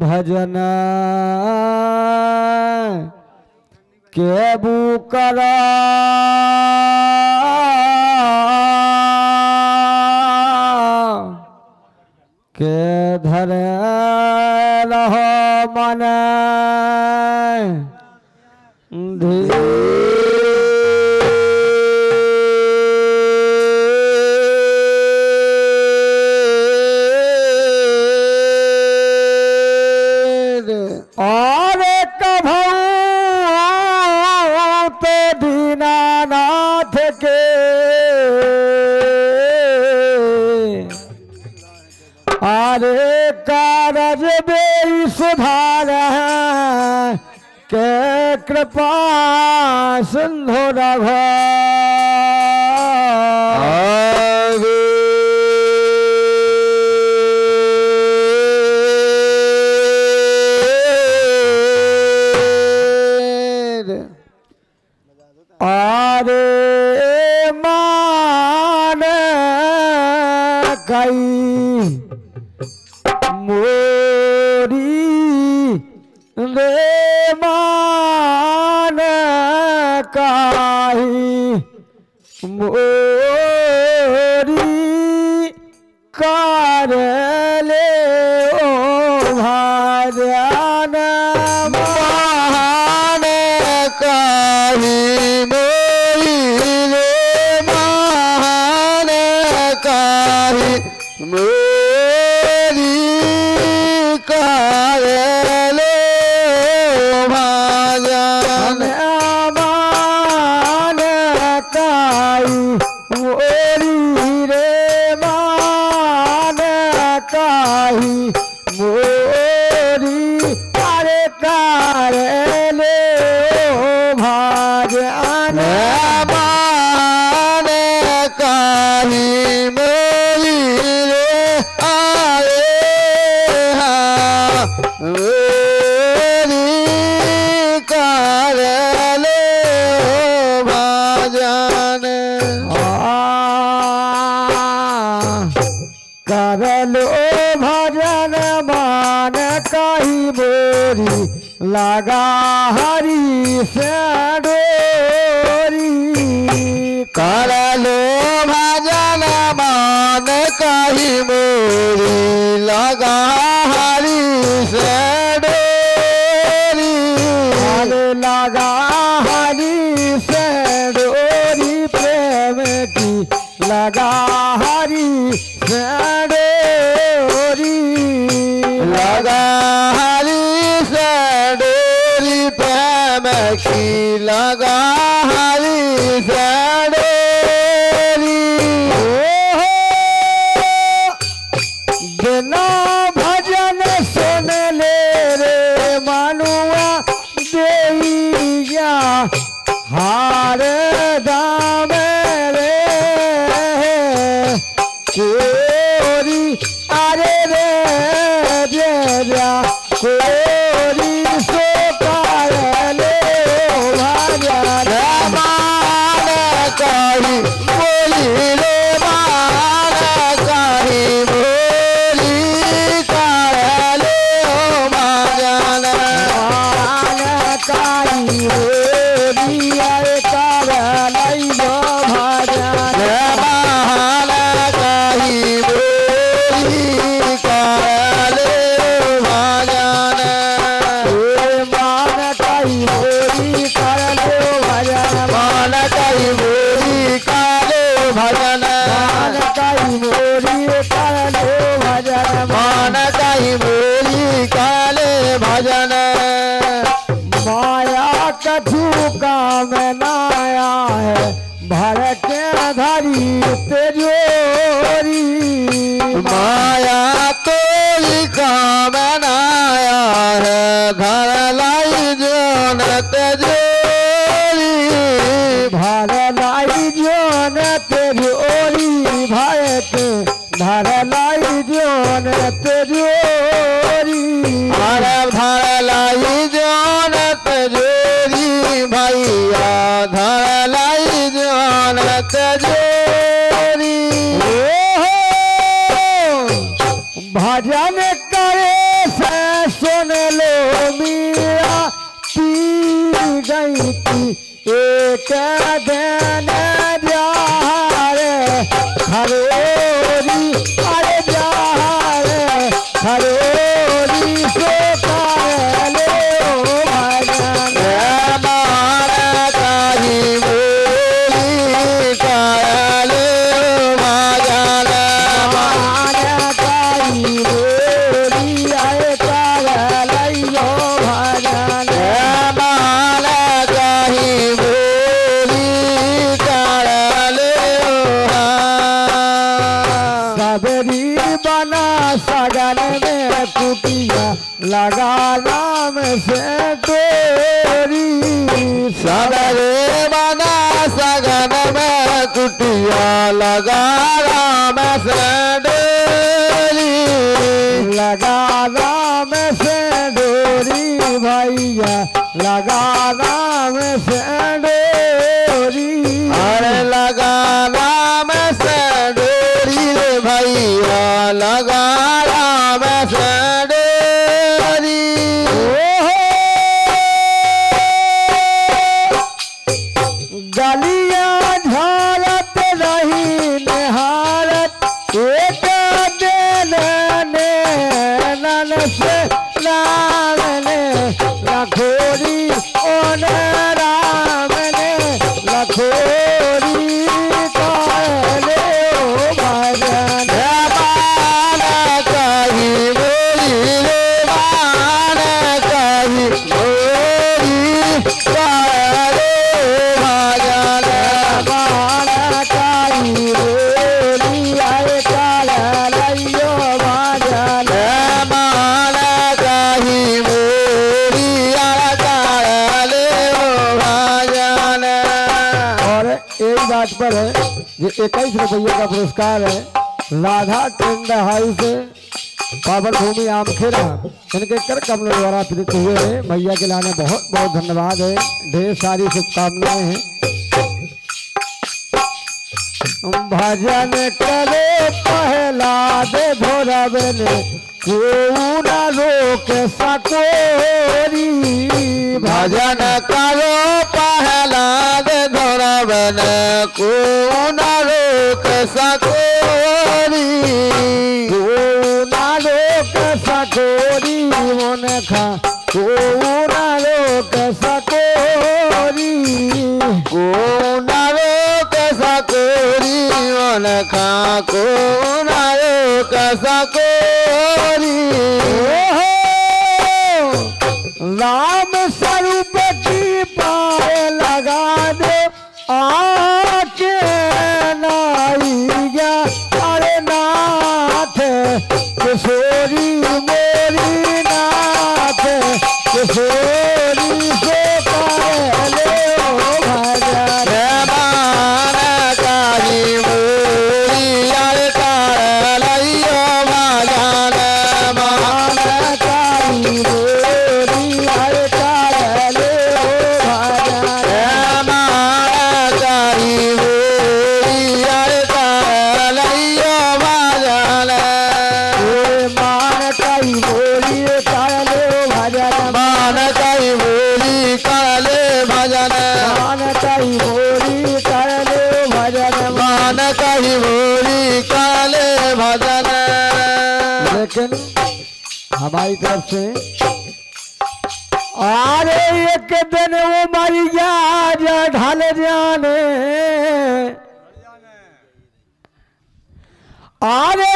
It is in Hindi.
भजन केबू करा के धरे रहो मन और कभू तो दीनानाथ के अरे कारज बे सुधार के कृपा सिंधु रघु अरे मान कई मोरी रे मान काई मोरी कर ले ओ भाजन मान काई मोरी रे मान काई मोरी कर ले भाजन मान काई मोरी रे मान काई मोरी अरे कर ले भाजन मान काई मोरी रे आए मेरी कर ले भाजन कर लो भजन मान कही बोरी लगा हरी से डोरी कर लो भजन मान कही बोरी लगा हरी से डोरी लगा हरी से डोरी प्रेम की लगा हरी से डोरी लगा हरी से डोरी प्रेम की लगा हरी से डोरी बिना भजन सुन ले रे मनुआ देइया हार दाम रे कोरी अरे रे देजा कोरी सो कर ले भजन मान कही बोली रे मान कही बोली कर ले भजन मान कही बोली अरे कर लई भजन मान कही बोली कर ले भजन मान कही बोली कर ले भजन मान कही बोली कर ले भजन मान कही बोली कर ले भजन मान कही बोली कर ले भजन माया कछु काम नाया है भर के धरी तेजोरी माया तो काम नाया है घर लाई जोन तेजोरी भर लाई जोन तेजोरी भर के धर लाई जोन तेजोरी धर लाई जोन तेजोरी भैया धर लाई जोन तेजोरी भजन करे से सगन में कुटिया लगा राम से डोरी सगरे बना सगन में कुटिया लगा राम से डोरी लगा राम से डोरी भैया लगा राम से डोरी अरे लगा राम से डोरी रे भैया लगा राम से डोरी गलिया झालत रही निहारत एक दिन नैनन से राम ने लखोरी ओन राम ने लखोरी कहले ओ भजन मान कही बोली रे मान कही बोली करे भजन बाण काई बोली आए काल लइयो भजन मान कही बोली करे भजन। और एक बात पर है ये 21 रुपये का पुरस्कार है राधा टेंट हाउस से पावन भूमि आमखेड़ा इनके कर कमलों द्वारा प्रेरित हुए हैं। मैया के लाने बहुत बहुत धन्यवाद है, ढेर सारी शुभकामनाएं हैं। भजन करे पहला दे भोरब ने क्यों न रोक सकोरी भजन करो पहला दे धोरबन को न रोक सकोरी क्यों न रोक सकोरी मन खा क्यों न रोक सकोरी को न रोक सकोरी मन खा को न रोक सकोरी राम स्वरूप की पाए लगा दे आके नाइया अरे नाथ किशोरी मोरी नाथ किशोरी से पहले ओ भजन मान कही बोली अरे कर लइयो भजन मान काई बोली अरे काले ओ भजन मान कही बोली अरे कर लइयो भजन ए मान काई बोली काले ओ भजन मान कही बोली काले भजन मान काई बोली काले ओ भजन मान कही बोली काले भजन। लेकिन हमारी तरफ से अरे एक दिन वो मैया ढल जाने अरे